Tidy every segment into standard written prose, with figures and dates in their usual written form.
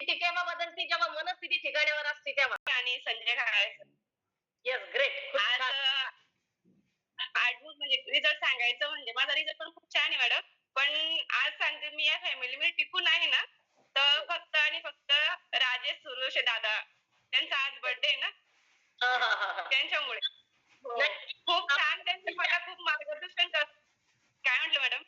परिस्थिती केव्हा बदलते जेव्हा मनस्थिती ठिकाणावर असते तेव्हा. आणि संजय घायाळ येस, ग्रेट. खूप आज छान. आठवून म्हणजे रिझल्ट सांगायचं म्हणजे माझा रिझल्ट पण खूप छान आहे मॅडम. पण आज सांगते मी या फॅमिलीमध्ये टिकून आहे ना, तर फक्त आणि फक्त राजेश सुरोशे दादा त्यांचा आज बर्थडे आहे ना, हां, हां, हां, हां. त्यांच्यामुळे. हो. नक्की. खूप छान त्यांनी मला खूप मार्गदर्शन काय म्हटलं मॅडम?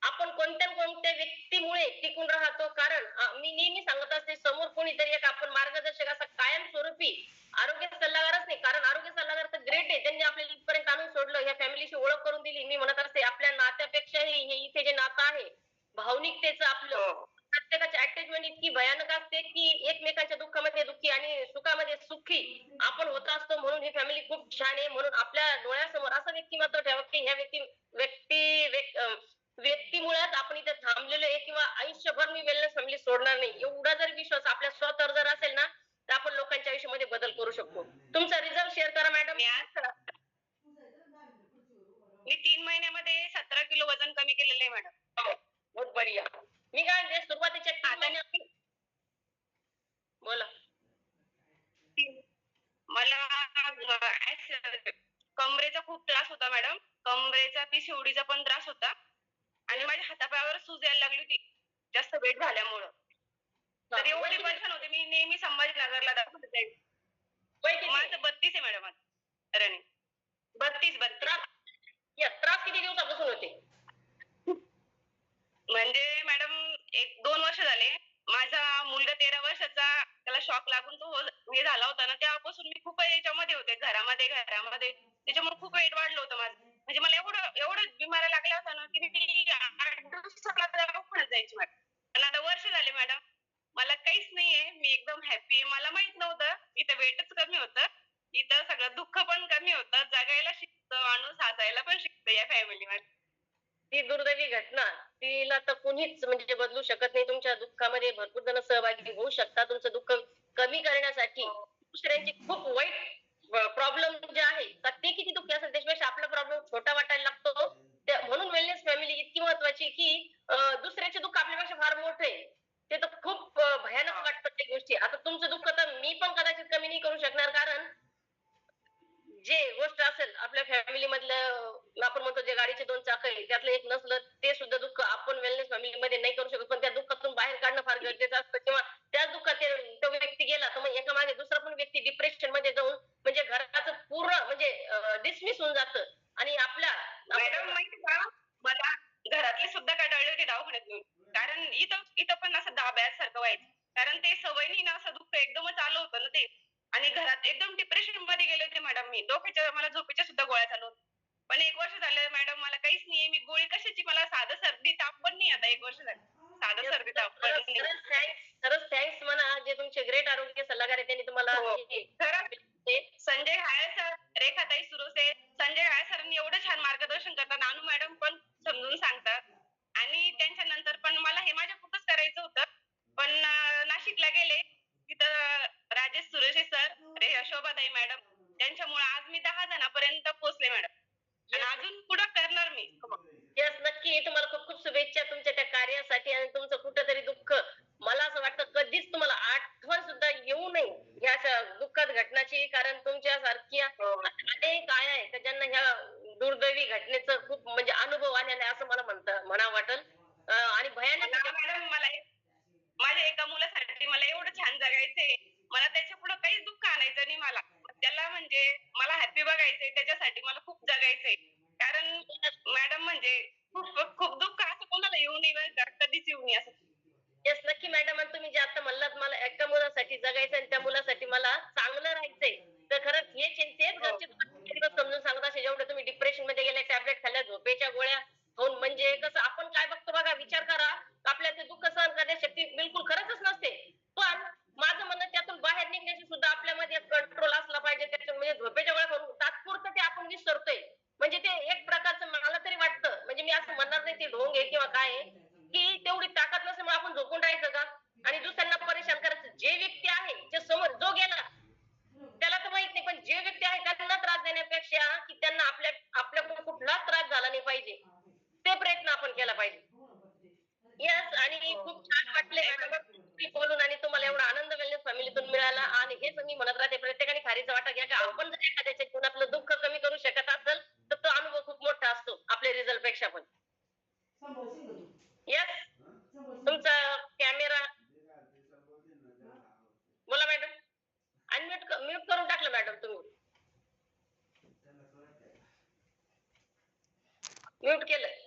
आपण कोणत्या ना कोणत्या व्यक्तीमुळे टिकून राहतो कारण मी नेहमी सांगत असते समोर कोणीतरी एक आपण मार्गदर्शक असा कायमस्वरूपी आरोग्य सल्लागारच नाही कारण आरोग्य सल्लागार तर ग्रेट आहे त्यांनी आपल्याला इथपर्यंत आणून सोडलं या फॅमिलीशी ओळख करून दिली मी म्हणत असते आपल्या नात्यापेक्षाही हे इथे जे नातं आहे भावनिकतेचं आपलं हो. प्रत्येकाची अटॅचमेंट इतकी भयानक असते की एकमेकांच्या दुःखामध्ये दुःखी आणि सुखामध्ये सुखी आपण होत असतो म्हणून ही फॅमिली खूप छान आहे म्हणून आपल्या डोळ्यासमोर असं व्यक्तिमत्व ठेवा की ह्या व्यक्तीमुळेच आपण इथे थांबलेलो आहे किंवा आयुष्यभर मी वेलनेस फॅमिली सोडणार नाही एवढा जर विश्वास आपल्या स्वतःवर जर असेल ना तर आपण लोकांच्या आयुष्यामध्ये बदल करू शकतो. तुमचा रिझल्ट शेअर करा मॅडम. मी 3 महिन्यामध्ये 17 किलो वजन कमी केलेलं आहे मॅडम. हो, बहुत बढिया. मी काय म्हणते सुरुवातीच्या 3 महिन्यात बोला. मला कमरेचा खूप त्रास होता मॅडम. कमरेचा PCODचा पण त्रास होता आणि माझ्या हातापायावर सूज यायला लागली होती जास्त वेट झाल्यामुळं. तर एवढी परेशान होते मी नेहमी संभाजीनगरला दाखवत होते. वय किती? माझं 32 आहे मॅडम आता रनिंग. 32. त्रास किती दिवसापासून होते? म्हणजे मॅडम 1-2 वर्ष झाले. माझा मुलगा 13 वर्षाचा त्याला शॉक लागून तो हे झाला होता ना तेव्हापासून मी खूप याच्यामध्ये होते घरामध्ये. त्याच्यामुळे खूप वेट वाढलं होतं माझं. म्हणजे मला एवढं बिमाऱ्या लागल्या होत्या ना की मी 8 दिवसाला दवाखान्यात जायची मॅडम. पण आता वर्ष झाले मॅडम. मला काहीच नाहीये. मी एकदम हॅपी आहे. मला माहित नव्हतं इथं वेटच कमी होतं. इथं सगळं दुःख पण कमी होतं. जगायला शिकतं माणूस, हसायला पण शिकतं या फॅमिलीमध्ये. ती दुर्दैवी घटना तिला तर कुणीच म्हणजे बदलू शकत नाही तुमच्या दुःखामध्ये भरपूर जण सहभागी होऊ शकतात तुमचं दुःख कमी करण्यासाठी दुसऱ्यांची खूप वाईट प्रॉब्लेम जे आहे तर ते किती दुःखी असेल त्याच्यापेक्षा आपला प्रॉब्लेम छोटा वाटायला लागतो म्हणून वेलनेस फॅमिली इतकी महत्वाची की दुसऱ्याचे दुःख आपल्यापेक्षा फार मोठे आहे ते तर खूप भयानक वाटतं त्या गोष्टी आता तुमचं दुःख तर मी पण कदाचित कमी नाही करू शकणार कारण जे गोष्ट असेल आपल्या फॅमिली मधलं आपण म्हणतो जे गाडीचे 2 चाक आहे त्यातलं एक नसलं ते सुद्धा दुःख आपण वेलनेस फॅमिली मध्ये नाही करू शकत पण त्या दुःखातून बाहेर काढणं फार गरजेचं असतं किंवा त्याच दुःखात तो व्यक्ती गेला तर मग एका मागे दुसरा पण व्यक्ती डिप्रेशन मध्ये जाऊन म्हणजे घराचं पूर्ण म्हणजे डिसमिस होऊन जातं आणि आपल्या मॅडम माहिती का मला घरातले सुद्धा कंटाळले होते दवाखान्यात नेऊन. कारण इथं पण असं दाब्यासारखं व्हायचं. कारण ते सवय नाही ना असं दुःख एकदमच आलं होतं ना ते. आणि घरात एकदम डिप्रेशन मध्ये गेले होते मॅडम मी. डोक्याच्या मला झोपेच्या सुद्धा गोळ्या चालू होत्या. पण 1 वर्ष झालं मॅडम मला काहीच नाहीये. मी गोळी कशाची मला साधं सर्दी ताप पण नाही आता 1 वर्ष झालं. साधं सर्दी ताप पण नाही. खरंच थँक्स म्हणा जे तुमचे ग्रेट आरोग्य सल्लागार आहे त्यांनी तुम्हाला हो. खरंच संजय घायल सर, रेखाताई सुरोसे, संजय घायल सरांनी एवढं छान मार्गदर्शन करतात. नानू मॅडम पण समजून सांगतात. आणि त्यांच्या नंतर पण मला हे माझ्या कुठंच करायचं होतं. पण नाशिकला गेले. तिथं राजेश सुरेशे सर, शोभाताई मॅडम त्यांच्यामुळे आज मी 10 जणांपर्यंत पोहोचले मॅडम. आणि अजून पुढं करणार मी. येस नक्की तुम्हाला खूप खूप शुभेच्छा तुमच्या त्या कार्यासाठी आणि तुमचं कुठंतरी दुःख मला असं वाटतं कधीच तुम्हाला आठवण सुद्धा येऊ नये ह्या अशा दुःखद घटनाची कारण तुमच्या सारख्या अनेक आया आहे का ज्यांना ह्या दुर्दैवी घटनेचं खूप म्हणजे अनुभव आलेला आहे असं मला म्हणावं वाटल आणि भयानक मॅडम मला माझ्या एका मुलासाठी मला एवढं छान जगायचंय. मला त्याच्या पुढे काहीच दुःख आणायचं नाही मला. त्याला म्हणजे मला हॅपी बघायचंय त्याच्यासाठी मला खूप जगायचंय. कारण मॅडम म्हणजे खूप खूप दुःख असं कोणाला येऊ नये बरं का कधीच येऊ नये असं. येस नक्की मॅडम आणि तुम्ही जे आता म्हणलात मला एका मुलासाठी जगायचं आणि त्या मुलासाठी मला चांगलं राहायचंय तर खरंच तेच घरचे समजून सांगत असे जेवढे तुम्ही डिप्रेशन मध्ये गेले टॅबलेट खाल्ल्या झोपेच्या गोळ्या खाऊन म्हणजे कसं आपण काय बघतो बघा विचार करा आपल्याला ते दुःख सहन करण्याची शक्ती बिलकुल खरंच नसते पण माझं म्हणणं त्यातून बाहेर निघण्याची सुद्धा आपल्यामध्ये कंट्रोल असला पाहिजे त्याच्या म्हणजे झोपेच्या वेळा खाऊन तात्पुरतं ते आपण विसरतोय म्हणजे ते एक प्रकारचं मला तरी वाटतं म्हणजे मी असं म्हणणार नाही ते ढोंग आहे किंवा काय आहे की तेवढी ताकद नसल्यामुळे आपण झोपून राहायचं का आणि दुसऱ्यांना परेशान करायचं जे व्यक्ती आहे जे समोर जो गेला त्याला तर माहित नाही पण जे व्यक्ती आहे त्यांना त्रास देण्यापेक्षा की त्यांना आपल्याकडून कुठलाच त्रास झाला नाही पाहिजे ते प्रयत्न आपण केला पाहिजे येस आणि खूप छान वाटले मॅडम मिळाला आणि हेच मी म्हणत राहते प्रत्येकाने खारीचा वाटा घ्या, की आपण जर एखाद्याच्या जीवनातलं दुःख कमी करू शकत असेल तर तो अनुभव खूप मोठा असतो आपल्या रिझल्ट पेक्षा पण. येस, तुमचा कॅमेरा बोला मॅडम. अनम्यूट म्यूट करून टाकलं मॅडम तुम्ही. म्यूट केलं.